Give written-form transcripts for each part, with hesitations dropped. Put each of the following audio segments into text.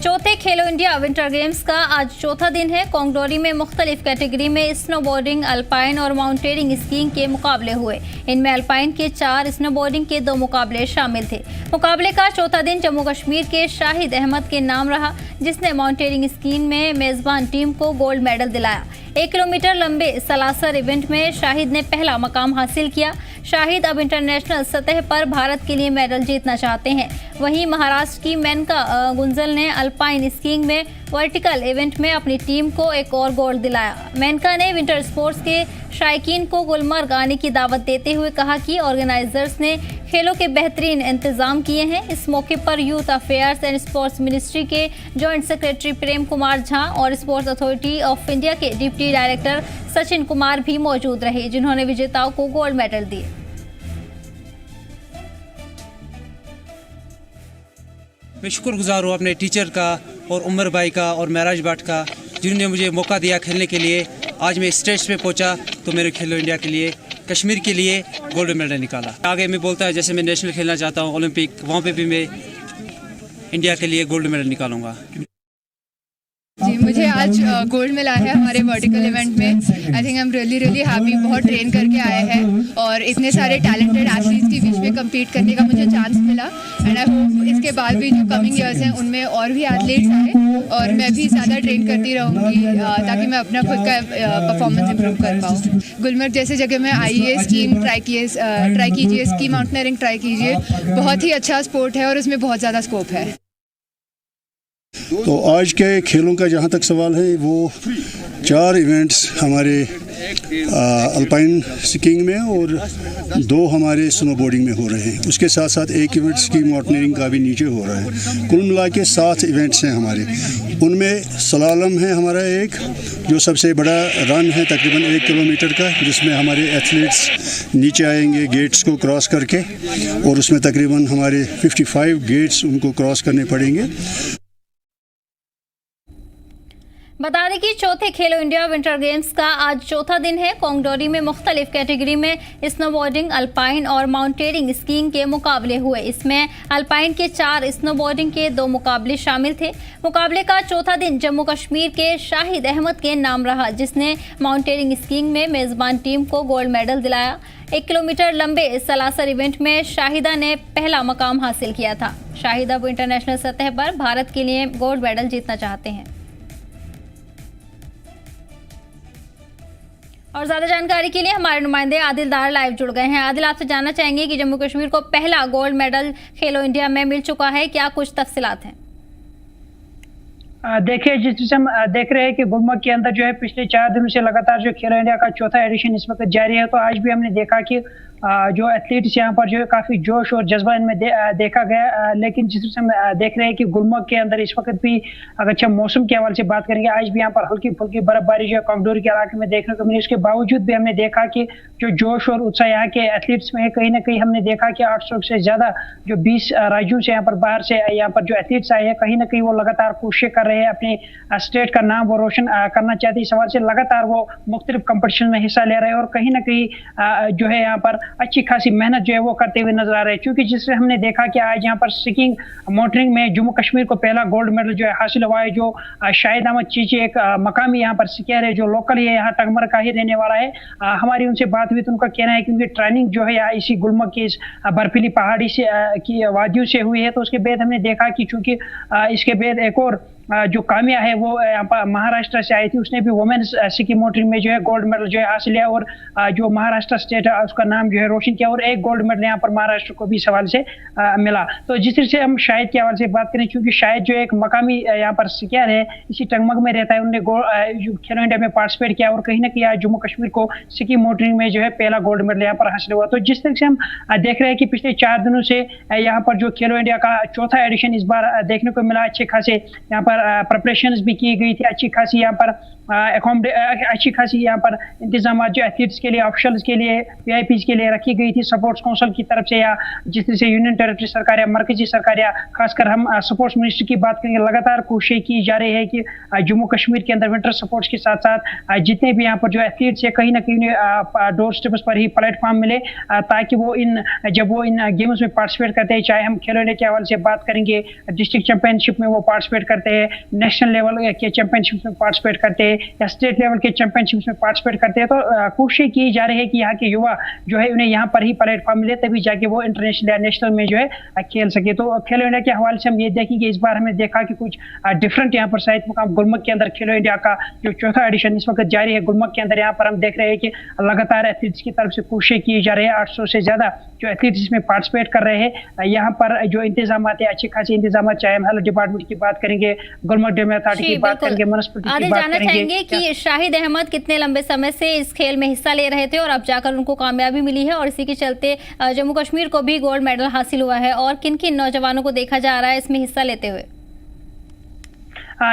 चौथे खेलो India winter games का आज चौथा दिन है। कोंगडोरी में मुख्तलिफ कैटेगरी में स्नोबोर्डिंग, अल्पाइन और माउंटेनियरिंग स्कीइंग के मुकाबले हुए। इनमें अल्पाइन के 4, स्नोबोर्डिंग के 2 मुकाबले शामिल थे। मुकाबले का चौथा दिन जम्मू कश्मीर के शाहिद अहमद के नाम रहा, जिसने माउंटेनियरिंग स्कीइंग में मेजबान टीम को गोल्ड मेडल दिलाया। 1 किलोमीटर लंबे सलासर इवेंट में शाहिद ने पहला मकाम हासिल किया। शाहिद अब इंटरनेशनल सतह पर भारत के लिए मेडल जीतना चाहते हैं। वहीं महाराष्ट्र की मेनका गुंजल ने अल्पाइन स्कीइंग में वर्टिकल इवेंट में अपनी टीम को एक और गोल्ड दिलाया। मेनका ने विंटर स्पोर्ट्स के शायकीन को गुलमर्ग आने की दावत देते हुए कहा कि ऑर्गेनाइजर्स ने खेलों के बेहतरीन इंतजाम किए हैं। इस मौके पर youth affairs and sports ministry के जॉइंट सेक्रेटरी प्रेम कुमार झा और स्पोर्ट्स अथॉरिटी ऑफ इंडिया के डिप्टी डायरेक्टर सचिन कुमार भी मौजूद रहे, जिन्होंने विजेताओं को गोल्ड मेडल दिए। मैं शुक्रगुजार हूँ अपने टीचर का और उमर भाई का और महराज भट्ट का, जिन्होंने मुझे मौका दिया खेलने के लिए। आज मैं स्टेज पे पहुँचा तो मेरे खेलो इंडिया के लिए, कश्मीर के लिए गोल्ड मेडल निकाला। आगे मैं बोलता है जैसे मैं नेशनल खेलना चाहता हूँ, ओलंपिक, वहाँ पे भी मैं इंडिया के लिए गोल्ड मेडल निकालूंगा। जी, मुझे आज गोल्ड मिला है हमारे वर्टिकल इवेंट में। I think I am really happy. बहुत ट्रेन करके आए हैं और इतने सारे टैलेंटेड एथलीट्स के बीच में कम्पीट करने का मुझे चांस मिला। एंड आई होप इसके बाद भी जो कमिंग ईयर्स हैं उनमें और भी एथलीट्स आए और मैं भी ज़्यादा ट्रेन करती रहूँगी ताकि मैं अपना खुद का परफॉर्मेंस इंप्रूव कर पाऊँ। गुलमर्ग जैसे जगह में आइए, स्कीइंग ट्राई कीजिए, स्की माउंटेनियरिंग ट्राई कीजिए। बहुत ही अच्छा स्पोर्ट है और उसमें बहुत ज़्यादा स्कोप है। तो आज के खेलों का जहाँ तक सवाल है, वो 4 इवेंट्स हमारे अल्पाइन स्कीइंग में और 2 हमारे स्नोबोर्डिंग में हो रहे हैं। उसके साथ साथ 1 इवेंट स्की माउंटेनियरिंग का भी नीचे हो रहा है। कुल मिला के 7 इवेंट्स हैं हमारे। उनमें सलालम है हमारा एक, जो सबसे बड़ा रन है तकरीबन 1 किलोमीटर का, जिसमें हमारे एथलीट्स नीचे आएंगे गेट्स को क्रॉस करके, और उसमें तकरीबन हमारे 55 गेट्स उनको क्रॉस करने पड़ेंगे। बता दें कि चौथे खेलो इंडिया विंटर गेम्स का आज चौथा दिन है। कोंगडोरी में मुख्तलिफ कैटेगरी में स्नोबोर्डिंग, अल्पाइन और माउंटेनियरिंग स्कीइंग के मुकाबले हुए। इसमें अल्पाइन के 4, स्नोबोर्डिंग के 2 मुकाबले शामिल थे। मुकाबले का चौथा दिन जम्मू कश्मीर के शाहिद अहमद के नाम रहा, जिसने माउंटेनियरिंग स्कीइंग में मेजबान टीम को गोल्ड मेडल दिलाया। 1 किलोमीटर लंबे सलासर इवेंट में शाहिदा ने पहला मकाम हासिल किया था। शाहिदा अब इंटरनेशनल सतह पर भारत के लिए गोल्ड मेडल जीतना चाहते हैं। और ज्यादा जानकारी के लिए हमारे नुमाइंदे आदिल दार लाइव जुड़ गए हैं। आदिल, आपसे जानना चाहेंगे कि जम्मू कश्मीर को पहला गोल्ड मेडल खेलो इंडिया में मिल चुका है, क्या कुछ तफसीलात हैं? देखिए, जिस हम देख रहे हैं कि गुलमर्ग के अंदर जो है पिछले 4 दिनों से लगातार जो खेलो इंडिया का चौथा एडिशन इस वक्त जारी है। तो आज भी हमने देखा कि जो एथलीट्स यहाँ पर जो है काफ़ी जोश और जज्बा इनमें देखा गया। लेकिन जिस तरह से हम देख रहे हैं कि गुलमर्ग के अंदर इस वक्त भी, अगर अच्छा मौसम के हवाले से बात करेंगे, आज भी यहाँ पर हल्की फुल्की बर्फबारी जो है कोंगडोरी के इलाके में देखने को मिली। उसके बावजूद भी हमने देखा कि जो जोश और उत्साह यहाँ के एथलीट्स में है, कहीं ना कहीं हमने देखा कि 800 से ज़्यादा जो 20 राज्यों से यहाँ पर बाहर से यहाँ पर जो एथलीट्स आए हैं, कहीं ना कहीं वो लगातार कोशिशें कर रहे हैं, अपने स्टेट का नाम वो रोशन करना चाहते हैं। इस हवाले से लगातार वो मुख्तलिफ कॉम्पिटिशन में हिस्सा ले रहे हैं और कहीं ना कहीं जो है यहाँ पर अच्छी खासी मेहनत जो है वो करते हुए नजर आ रहे हैं। क्योंकि जिससे हमने देखा कि आज यहाँ पर स्कीइंग माउंटेनियरिंग में जम्मू कश्मीर को पहला गोल्ड मेडल जो है हासिल हुआ है। जो शाहिद अहमद चीची एक मकामी यहाँ पर स्कीयर है, जो लोकल है, यहाँ टंगमर का ही रहने वाला है। हमारी उनसे बात हुई तो उनका कहना है कि उनकी ट्रेनिंग जो है यहाँ इसी गुलमर्ग की इस बर्फीली पहाड़ी से की वादियों से हुई है। तो उसके बाद हमने देखा कि चूंकि इसके बाद एक और जो कामिया है वो यहाँ पर महाराष्ट्र से आई थी, उसने भी वुमेन्स स्की माउंटेनियरिंग में जो है गोल्ड मेडल जो है हासिल किया और जो महाराष्ट्र स्टेट है उसका नाम जो है रोशन किया और एक गोल्ड मेडल यहाँ पर महाराष्ट्र को भी इस हवाले से मिला। तो जिस तरह से हम शाहिद के हवाले से बात करें, क्योंकि शाहिद जो एक मकामी यहाँ पर स्कीयर है, इसी टंगमर्ग में रहता है, उन्होंने खेलो इंडिया में पार्टिसिपेट किया और कहीं ना कहीं जम्मू कश्मीर को स्की माउंटेनियरिंग में जो है पहला गोल्ड मेडल यहाँ पर हासिल हुआ। तो जिस तरह से हम देख रहे हैं कि पिछले 4 दिनों से यहाँ पर जो खेलो इंडिया का चौथा एडिशन इस बार देखने को मिला। अच्छे खासे यहाँ पर प्रिपरेशंस भी की गई थी, अच्छी खासी यहाँ पर अच्छी खासी यहाँ पर इंतजाम जो एथलीट्स के लिए, ऑफिशियल्स के लिए, वीआईपीज के लिए रखी गई थी स्पोर्ट्स काउंसिल की तरफ से, या जिस तरह से यूनियन टेरिटरी सरकार या मरकजी सरकार, या खासकर हम स्पोर्ट्स मिनिस्ट्री की बात करेंगे, लगातार कोशिश की जा रही है कि जम्मू कश्मीर के अंदर विंटर स्पोर्ट्स के साथ साथ जितने भी यहाँ पर जो एथलीट्स है कहीं ना कहीं डोर स्टेप्स पर ही प्लेटफॉर्म मिले, ताकि वो जब वो इन गेम्स में पार्टिसिपेट करते हैं, चाहे हम खेलो इंडिया के हवाले से बात करेंगे, डिस्ट्रिक्ट चैंपियनशिप में वो पार्टिसिपेट करते हैं, नेशनल लेवल के चैंपियनशिप में पार्टिसिपेट करते हैं, या स्टेट लेवल के चैंपियनशिप में पार्टिसिपेट करते हैं, तो कोशिश की जा रही है कि यहाँ के युवा जो है उन्हें यहाँ पर ही प्लेटफॉर्म मिले, तभी जाके वो इंटरनेशनल या नेशनल में जो है खेल सके। तो खेलो इंडिया के हवाले से हम ये देखेंगे, इस बार हमने देखा कि कुछ डिफरेंट यहाँ पर शायद मुकाम गुलमर्ग के अंदर खेलो इंडिया का जो चौथा एडिशन इस वक्त जारी है गुलमर्ग के अंदर, यहाँ पर हम देख रहे हैं कि लगातार एथलीट्स की तरफ से कोशिश की जा रही है। 800 से ज्यादा जो एथलीट्स इसमें पार्टिसिपेट कर रहे हैं। यहाँ पर जो इंतजाम है, अच्छे खासे इंतजाम, चाहे हम हेल्थ डिपार्टमेंट की बात करेंगे, गुलमर्ग डैम अथॉरिटी की बात करेंगे, म्युनिसिपैलिटी की बात जानना करेंगे चाहेंगे कि शाहिद अहमद कितने लंबे समय से इस खेल में हिस्सा ले रहे थे और अब जाकर उनको कामयाबी मिली है, और इसी के चलते जम्मू कश्मीर को भी गोल्ड मेडल हासिल हुआ है, और किन किन नौजवानों को देखा जा रहा है इसमें हिस्सा लेते हुए?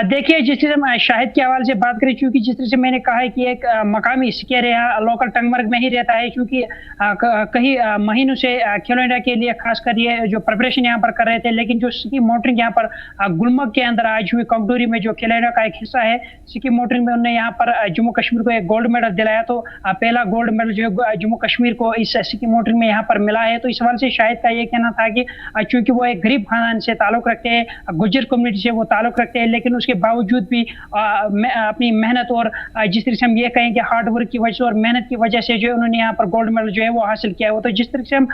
देखिए, जिस तरह से शाहिद के हवाले से बात करें, क्योंकि जिस तरह से मैंने कहा है कि एक मकामी स्कीयर है, लोकल टंगमर्ग में ही रहता है, क्योंकि कई महीनों से खेलो इंडिया के लिए खासकर ये जो प्रिपरेशन यहाँ पर कर रहे थे, लेकिन जो स्की मोटरिंग यहाँ पर गुलमर्ग के अंदर आज हुई कंगडोरी में जो खेलो इंडिया का एक हिस्सा है, स्की मोटरिंग में उन्होंने यहाँ पर जम्मू कश्मीर को एक गोल्ड मेडल दिलाया। तो पहला गोल्ड मेडल जो है जम्मू कश्मीर को इस स्की मोटरिंग में यहाँ पर मिला है। तो इस हवाले से शाहिद का ये कहना था कि चूंकि वो एक गरीब खानदान से ताल्लुक रखते हैं, गुज्जर कम्युनिटी से वो ताल्लुक रखते हैं, लेकिन उसके बावजूद भी अपनी मेहनत और जिस तरह से हम ये कहें कि हार्ड वर्क की वजह से और मेहनत की वजह से जो उन्होंने यहाँ पर गोल्ड मेडल जो है वो हासिल किया है। तो जिस तरह से हम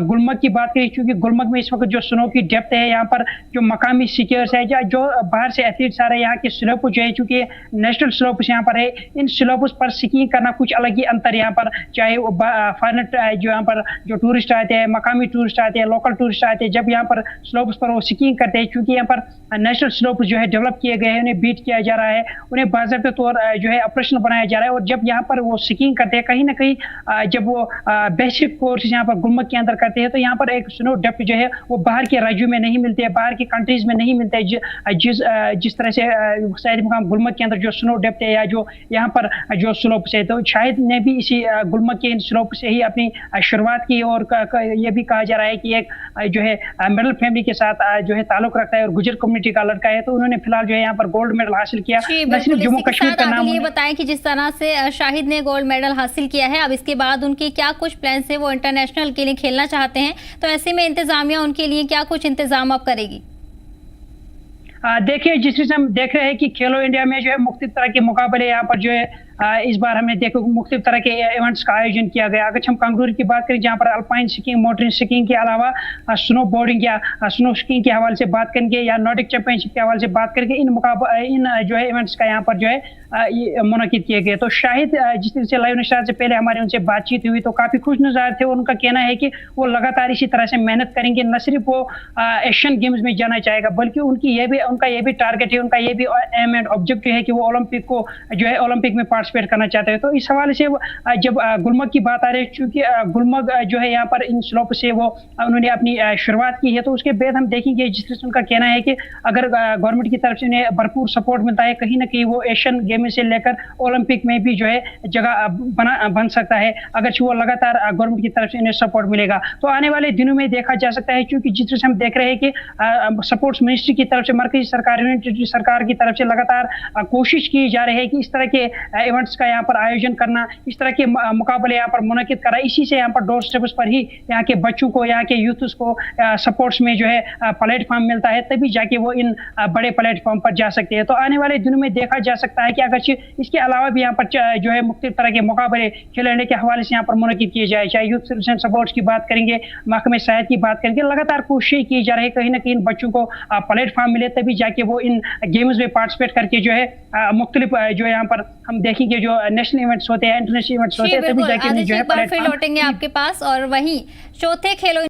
गुलमर्ग की बात करें, क्योंकि गुलमर्ग में इस वक्त जो स्नो की डेप्थ है, यहाँ पर जो मकामी स्कीयर्स है, जो बाहर से एथलीट्स आ रहे हैं, यहाँ के स्लोप जो है, चूंकि नेशनल स्लोप यहाँ पर है, इन स्लोप्स पर स्कीइंग करना कुछ अलग ही अंतर यहाँ पर, चाहे वो फॉरेनर जो यहाँ पर जो टूरिस्ट आते हैं, मकामी टूरिस्ट आते हैं, लोकल टूरिस्ट आते हैं, जब यहाँ पर स्लोप्स पर वो स्कीइंग करते हैं, क्योंकि यहाँ पर नेशनल स्लोप जो है डेवलप किए गए हैं, उन्हें बीट किया जा रहा है, उन्हें बाज़ाब्ते तौर जो है ऑपरेशन बनाया जा रहा है, और जब यहाँ पर वो स्कीइंग करते हैं, कहीं ना कहीं जब वो बेसिक कोर्स यहाँ पर गुलमर्ग के अंदर करते हैं, तो यहाँ पर एक स्नो डेप्थ जो है वो बाहर के राज्यों में नहीं मिलती है, बाहर की कंट्रीज में नहीं मिलते है। जिस तरह से शायद मुकाम गुलमर्ग के अंदर जो स्नो डेप्थ है, या जो यहाँ पर जो स्लोप से, तो शायद ने भी इसी गुलमर्ग के इन स्लोप से ही अपनी शुरुआत की, और ये भी कहा जा रहा है कि एक जो है मिडिल फैमिली के साथ जो है ताल्लुक रखता है और गुजर कम्युनिटी का लड़का है, तो उन्होंने फिलहाल जो है यहाँ पर गोल्ड मेडल हासिल किया। न सिर्फ जम्मू कश्मीर का नाम, ये बताएं कि जिस तरह से शाहिद ने गोल्ड मेडल हासिल किया है, अब इसके बाद उनके क्या कुछ प्लान है, वो इंटरनेशनल के लिए खेलना चाहते हैं, तो ऐसे में इंतजामिया उनके लिए क्या कुछ इंतजाम अब करेगी? देखिए, जिस तरह से हम देख रहे हैं कि खेलो इंडिया में जो है मुख्तलिफ तरह के मुकाबले यहाँ पर जो है इस बार हमने देखो मुख्तलिफ तरह के इवेंट्स का आयोजन किया गया। अगर हम कंगडोरी की बात करें, जहाँ पर अल्पाइन स्कीइंग, मोटरिंग स्कीइंग के अलावा स्नो बोर्डिंग या स्नो स्कीइंग के हवाले से बात करेंगे, या नॉर्डिक चैंपियनशिप के हवाले से बात करेंगे, इन जो है इवेंट्स का यहाँ पर जो है मुनक़िद किए गए। तो शाहिद जिस तरह से लाइव निशान से पहले हमारी उनसे बातचीत हुई, तो काफ़ी खुश नज़ार थे। उनका कहना है कि वो लगातार इसी तरह से मेहनत करेंगे, न सिर्फ वो एशियन गेम्स में जाना चाहेगा, बल्कि उनका ये भी टारगेट है, उनका ये भी एम एंड ऑब्जेक्टिव है कि वो ओलंपिक को जो है ओलंपिक में पार्टिसिपेट करना चाहते हैं। तो इस हवाले से जब गुलमर्ग की बात आ रही है, क्योंकि गुलमर्ग जो है यहाँ पर इन स्लोप से वो उन्होंने अपनी शुरुआत की है, तो उसके बाद हम देखेंगे जिस तरह से उनका कहना है कि अगर गवर्नमेंट की तरफ से उन्हें भरपूर सपोर्ट मिलता है, कहीं ना कहीं वो एशियन गेम से लेकर ओलंपिक में भी जो है जगह बन सकता है, अगर वो लगातार गवर्नमेंट की तरफ से उन्हें सपोर्ट मिलेगा। तो आने वाले दिनों में देखा जा सकता है, क्योंकि जिस तरह से हम देख रहे हैं कि स्पोर्ट्स मिनिस्ट्री की तरफ से, मरकजी सरकार, यूनियन सरकार की तरफ से लगातार कोशिश की जा रही है कि इस तरह के इवेंट्स का यहाँ पर आयोजन करना, इस तरह के मुकाबले यहाँ पर मुनक़िद करा। इसी से यहाँ पर डोर स्टेप्स पर ही यहाँ के बच्चों को, यहाँ के यूथ्स को सपोर्ट्स में जो है प्लेटफॉर्म मिलता है, तभी जाके वो इन बड़े प्लेटफॉर्म पर जा सकते हैं। तो आने वाले दिनों में देखा जा सकता है कि अगर इसके अलावा भी यहाँ पर जो है मुख्तलिफ तरह के मुकाबले खेलो इंडिया के हवाले से यहाँ पर मुनक़िद किए जाए, चाहे यूथ सिटीजन सपोर्ट्स की बात करेंगे, महकमे शायद की बात करेंगे, लगातार कोशिश की जा रही है कहीं ना कहीं बच्चों को प्लेटफॉर्म मिले, तभी जाके वो इन गेम्स में पार्टिसिपेट करके जो है मुख्तलिफ जो यहाँ पर हम देखेंगे जो नेशनल इवेंट्स होते हैं, इंटरनेशनल इवेंट्स होते हैं, तभी जाके जो है लौटेंगे आपके पास। और वहीं चौथे खेलो